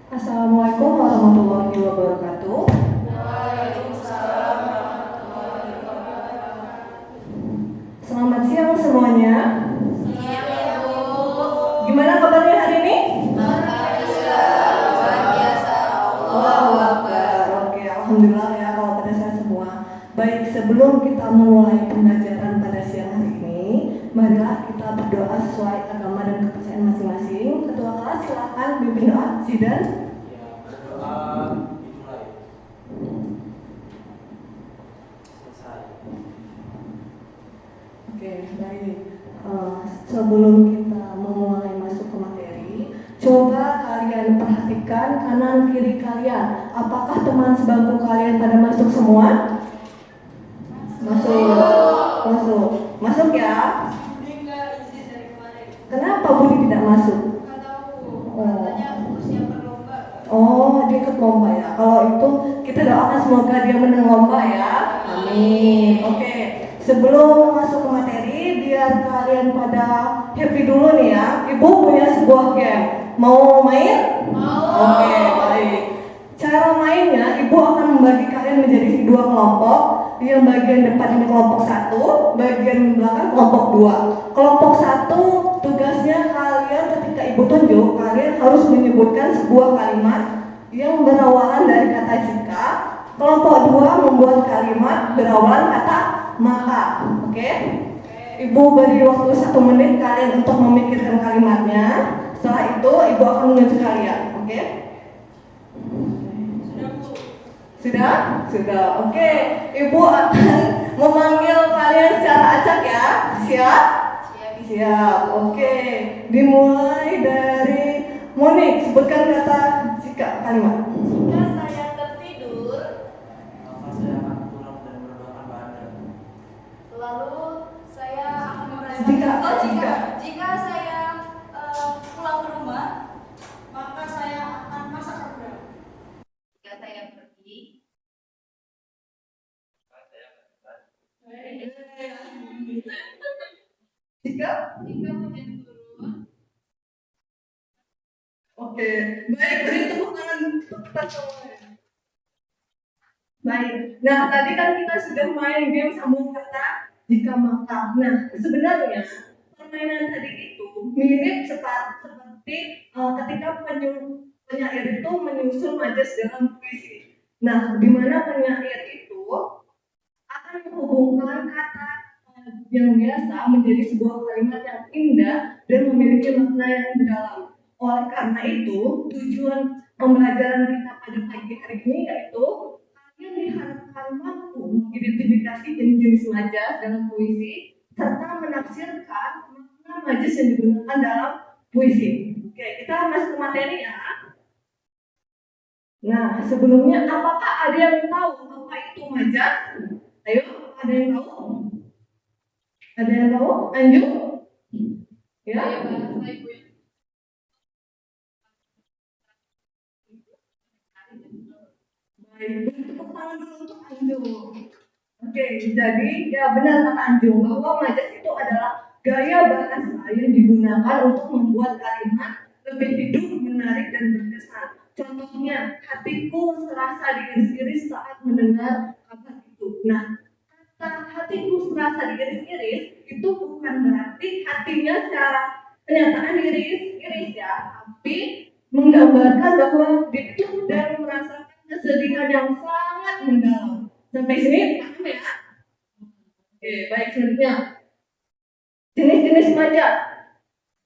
Assalamualaikum warahmatullahi wabarakatuh. Selamat siang semuanya. Gimana kabarnya hari ini? Allahu Akbar. Oke, alhamdulillah ya kalau pada sehat semua. Baik, sebelum kita memulai pembelajaran pada siang hari ini, marilah kita berdoa sesuai agama dan kepercayaan masing-masing. Ketua kelas silakan pimpin doa. Zidan. Oke, baik. Sebelum kita memulai masuk ke materi, coba kalian perhatikan kanan kiri kalian. Apakah teman sebangku kalian pada masuk semua? Masuk. Masuk ya. Kenapa Budi tidak masuk? Dia ikut lomba ya. Kalau itu kita doakan semoga dia menang lomba ya. Amin. Oke. Sebelum masuk ke materi, biar kalian pada happy dulu nih ya. Ibu punya sebuah game. Mau main? Oke, baik. Cara mainnya, ibu akan membagi kalian menjadi dua kelompok. Yang bagian depan ini kelompok 1, bagian belakang kelompok 2. Kelompok 1 tugasnya kalian ketika ibu tunjuk, kalian harus menyebutkan sebuah kalimat yang berawalan dari kata jika. Kelompok 2 membuat kalimat berawalan kata maka. Oke? Ibu beri waktu 1 menit kalian untuk memikirkan kalimatnya. Setelah itu ibu akan menunjuk kalian. Oke? Sudah. Oke. Ibu akan memanggil kalian secara acak ya. Siap. Oke. Dimulai dari Monik, sebutkan kata jika kalimat. Jika saya tertidur, maka saya akan pulang dan berdoakan Anda. lalu saya akan merayakan. Jika saya pulang ke rumah, maka saya akan masak rendang. Jika saya pergi, Jika hujan turun. Oke, baik, beri tepuk tangan untuk kita semuanya. Baik, nah tadi kan kita sudah main game sambung kata jika maka. Nah, sebenarnya permainan tadi itu mirip seperti ketika penyair itu menyusun majas dalam puisi. Nah, di mana penyair itu akan menghubungkan kata yang biasa menjadi sebuah kalimat yang indah dan memiliki makna yang mendalam. Oleh karena itu, tujuan pembelajaran kita pada pagi hari ini yaitu kalian diharapkan mampu mengidentifikasi jenis-jenis majas dalam puisi serta menafsirkan makna majas yang digunakan dalam puisi. Oke, kita masuk ke materi ya. Nah, sebelumnya apakah ada yang tahu apa itu majas? Ayo, ada yang tahu? Ada yang tahu? Anju? Ya? Bahasa ibu yang Baik, tepuk tangan dulu untuk Anju. Oke, jadi ya benar kata Anju bahwa majas itu adalah gaya bahasa yang digunakan untuk membuat kalimat lebih hidup, menarik, dan berkesan. Contohnya, hatiku serasa diiris-iris saat mendengar kata itu. Nah, kata hatiku serasa diiris-iris itu bukan berarti hatinya secara kenyataan diiris-iris ya, tapi menggambarkan bahwa dia itu sedang merasakan kesedihan yang sangat mendalam. Sampai sini paham ya? Oke, baik, selanjutnya jenis-jenis majas.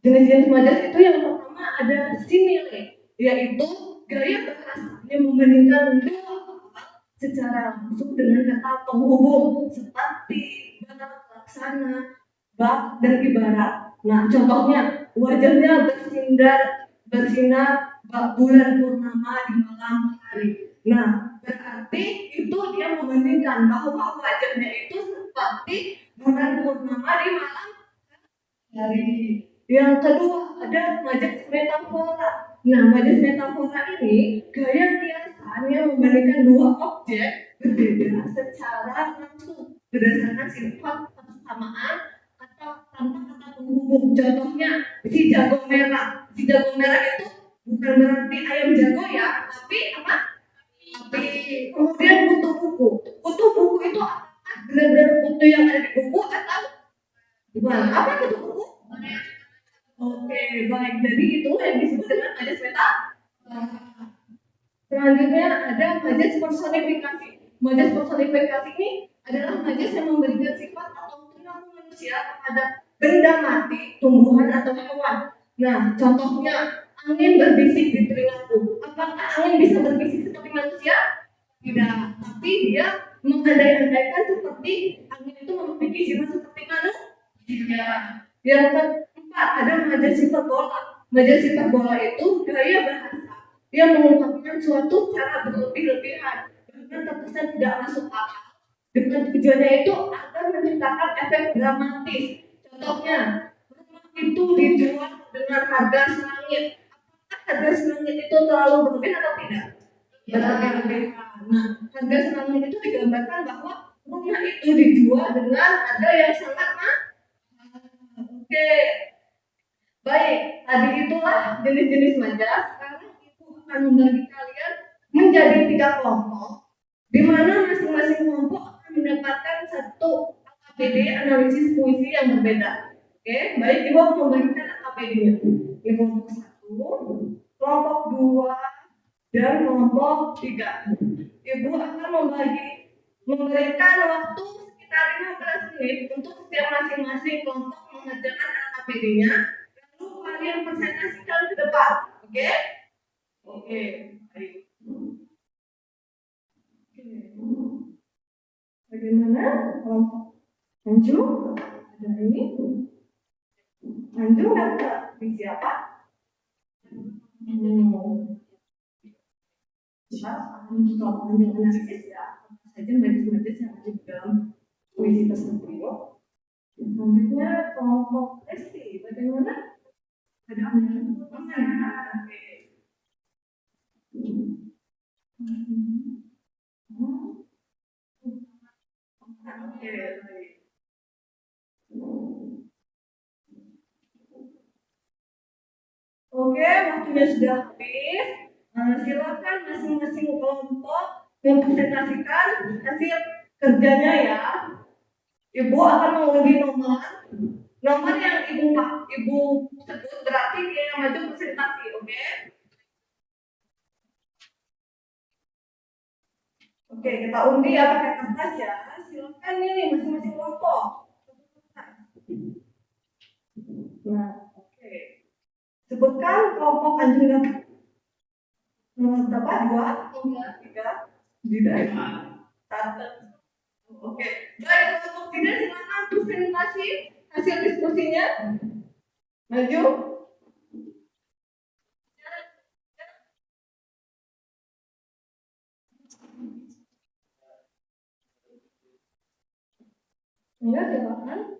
Jenis-jenis majas itu yang pertama ada simile, yaitu gaya bahasa yang membandingkan dua kata secara langsung dengan kata penghubung seperti bak, laksana, bak, dan ibarat. Nah, contohnya wajahnya bersinar bak bulan purnama di malam hari. Nah, berarti itu dia membandingkan bahwa wajahnya itu seperti bulan purnama di malam hari. Yang kedua ada majas metafora. Nah, majas metafora ini gaya kiasan yang membandingkan dua objek berbeda secara langsung berdasarkan sifat kesamaan atau tanpa kata penghubung. Contohnya si jago merah. Si jago merah itu bukan berarti ayam jago ya, tapi apa? Tapi kemudian kutu buku itu apakah benar-benar kutu yang ada di buku atau gimana? Apa kutu buku? Oke, baik. Jadi itu yang disebut dengan majas meta. Selanjutnya ada majas personifikasi. Majas personifikasi ini adalah majas yang memberikan sifat atau perilaku manusia kepada benda mati, tumbuhan atau hewan. Nah, contohnya angin berbisik di telingaku. Apakah angin bisa berbisik seperti manusia? Tidak, tapi dia mengandai-andaikan seperti angin itu memiliki sifat seperti manusia. Yang keempat ada majas hiperbola. Majas hiperbola itu gaya bahasa yang mengungkapkan suatu cara berlebih-lebihan bahkan terkesan tidak masuk akal. Dengan tujuannya itu agar menciptakan efek dramatis. Contohnya, rumah itu dijual dengan harga semangit. Apakah harga semangit itu terlalu berlebihan atau tidak? Berlebihan. Nah, harga semangit itu digambarkan bahwa rumah itu dijual dengan harga yang sangat mahal. Oke, baik. Tadi itulah jenis-jenis majas. Sekarang ibu akan membagi kalian menjadi 3 kelompok, di mana masing-masing kelompok akan mendapatkan satu AKPD analisis puisi yang berbeda. Oke, baik, ibu akan membagikan AKPD-nya. Ini kelompok 1, kelompok 2, dan kelompok 3. Ibu akan memberikan waktu sekitar 15 menit untuk setiap masing-masing kelompok mengerjakan AKPD-nya. Lalu kalian presentasikan ke depan. Oke? Oke, baik. Bagaimana kelompok Tanjung? Ada ini? Tanjung ada di siapa? Kita akan kelompok Tanjung analisis ya. Apa saja majas-majas yang ada di dalam puisi tersebut. Selanjutnya kelompok Lesti. Bagaimana? Ada oke. Oke, baik. Oke, waktunya sudah habis. Silakan masing-masing kelompok mempresentasikan hasil kerjanya ya. Ibu akan mengundi nomor yang ibu sebut berarti dia yang maju presentasi, oke? Oke, kita undi ya pakai kertas ya. Silakan nih masing-masing kelompok. Nah, oke. Sebutkan kelompok Anjungan. Nomor berapa? 2, 3, tidak. 1. Oke. Baik, kelompok tidak silakan presentasi hasil diskusinya. Maju. Ya, silakan.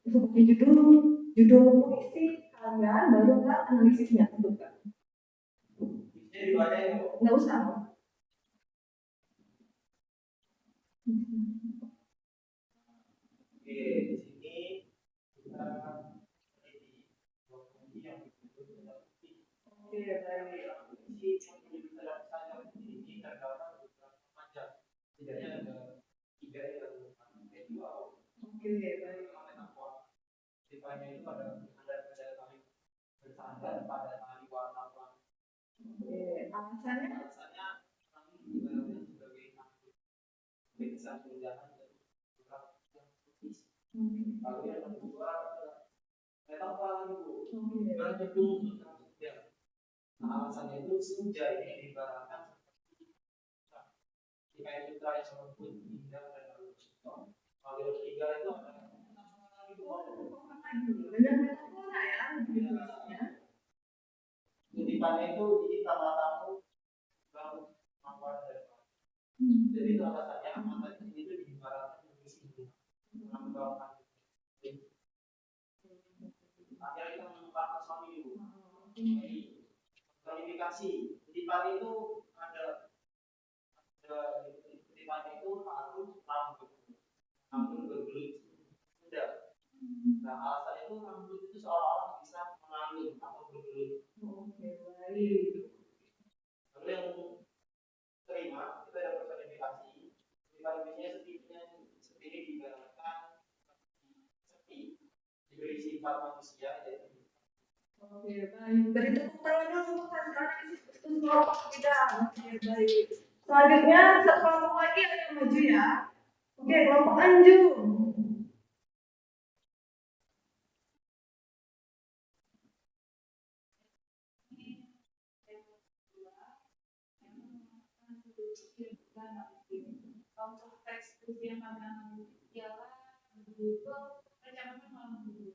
Seperti judul puisi kalian baru kan analisisnya sebutkan. Nggak usah. Oke, di sini kita Oke, baik. ini terdapat beberapa macam. Setidaknya ada 3 yang Oke, baik. tipenya itu ada kali bersandar pada tali warna pelangi. Oke, alasannya? Kami dikenalnya sebagai bisa tunjangan dari beberapa yang putih. Lalu yang kedua metal pelangi bu, berkedul ya. Alasannya itu senja ini diibaratkan jika itu yang lembut, indah dan halus. Lalu yang ketiga itu ada Benar metafora ya, ya. kutipannya itu di matamu baru mampu dan jadi itu alasannya mata itu diibaratkan mengisi mengembangkan. Akhirnya kita menemukan suami ibu. Kualifikasi kutipan itu ada kutipan itu harus rambut bergelut Nah, alasan itu rambut itu seolah-olah bisa mengalir atau bergelut. Oke, baik. Lalu yang kelima itu ada personifikasi. Personifikasinya seperti digambarkan seperti diberi sifat manusia yaitu. Oke, baik. Beri tepuk tangan dulu untuk hasil analisis khusus kelompok kita. Oke, baik. Selanjutnya satu kelompok lagi yang maju ya. Oke, kelompok Anjung. Untuk teks yang pada ialah berjudul Percakapan Malam Minggu.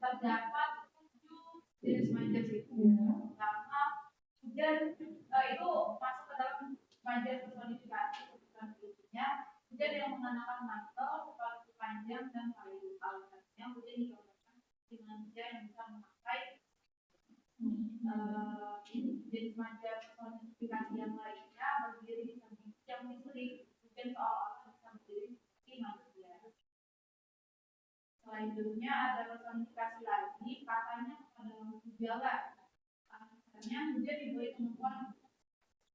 Terdapat 7 jenis majas itu. Pertama, hujan itu masuk ke dalam majas personifikasi. Berikutnya, hujan yang mengenakan mantel, sepatu panjang dan kayu. Alasannya hujan digambarkan dengan hujan yang bisa memakai jenis majas personifikasi yang lainnya berdiri di samping yang menyusuri hujan seolah-olah bisa berdiri di manusia. Selanjutnya ada personifikasi lagi, katanya pada lampu jalan. Alasannya hujan diberi kemampuan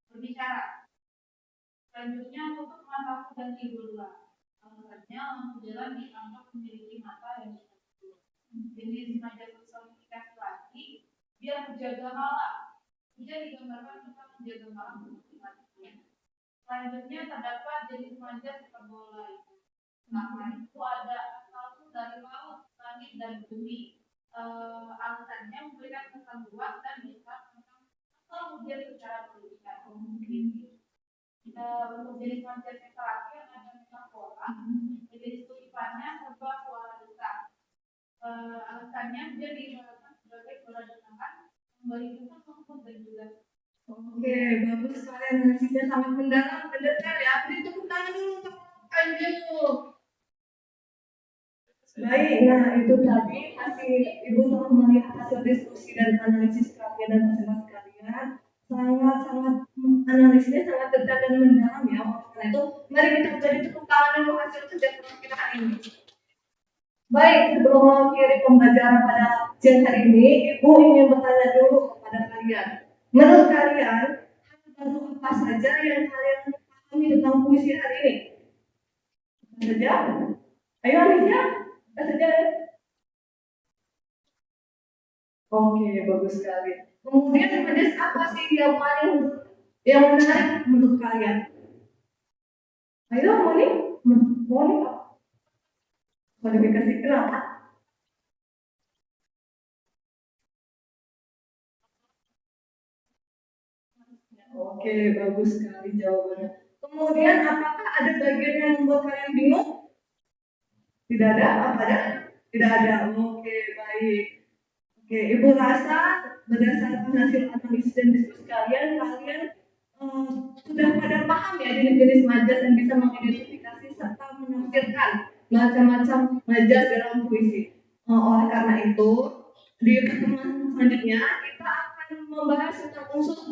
berbicara. Selanjutnya tutup mataku dan tidurlah. Alasannya lampu jalan dianggap memiliki mata yang bisa tidur. Jenis majas personifikasi lagi, biar menjaga malam. Hujan digambarkan bisa menjaga malam untuk manusia. Selanjutnya terdapat jenis majas hiperbola. Pertama itu ada asal dari laut, langit dan bumi. Alasannya memberikan kesan luas dan bisa asal hujan secara berlebihan. Untuk jenis majas yang terakhir ada metafora. Jenis tulisannya serba suara besar. Alasannya dia digunakan sebagai suara dengaran, memberi kesan lembut dan juga. Oke, bagus sekali analisisnya sangat mendalam, mendetail ya. Beri tepuk tangan dulu untuk Anjung. Baik, nah itu tadi hasil Ibu telah melihat hasil diskusi dan analisis kalian dan hasil kalian sangat analisisnya sangat detail dan mendalam ya. Karena itu mari kita beri tepuk tangan dulu hasil kerja keras kita hari ini. Baik, sebelum mengakhiri pembelajaran pada siang hari ini, Ibu ingin bertanya dulu kepada kalian. Menurut kalian, hal baru apa saja yang kalian pahami tentang puisi hari ini? Apa saja? Ayo Alicia, apa saja? Oke, bagus sekali. Kemudian majas apa sih yang menarik menurut kalian? Ayo, Moni apa? Modifikasi kenapa? Oke, bagus sekali jawabannya. Kemudian apakah ada bagian yang membuat kalian bingung? Tidak ada? Apa ada? Tidak ada. Oke, baik. Oke, Ibu rasa berdasarkan hasil analisis dan diskusi kalian sudah pada paham ya jenis-jenis majas dan bisa mengidentifikasi serta menafsirkan macam-macam majas dalam puisi. Oleh karena itu, di pertemuan selanjutnya kita akan membahas tentang unsur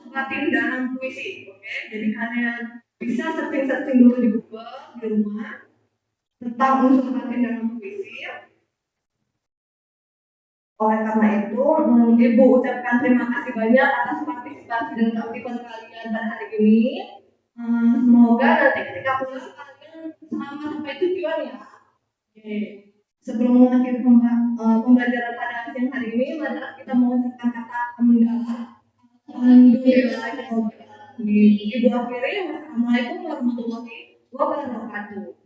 batin dalam puisi. Oke, jadi kalian bisa searching dulu di Google di rumah tentang unsur batin dalam puisi. Oleh karena itu, Ibu ucapkan terima kasih banyak atas partisipasi dan keaktifan kalian pada hari ini. Semoga nanti ketika pulang kalian selamat sampai tujuan ya. Oke. Sebelum mengakhiri pembelajaran pada siang hari ini, mari kita mengucapkan kata hamdalah. Alhamdulillah. Ibu akhiri, wassalamualaikum warahmatullahi wabarakatuh.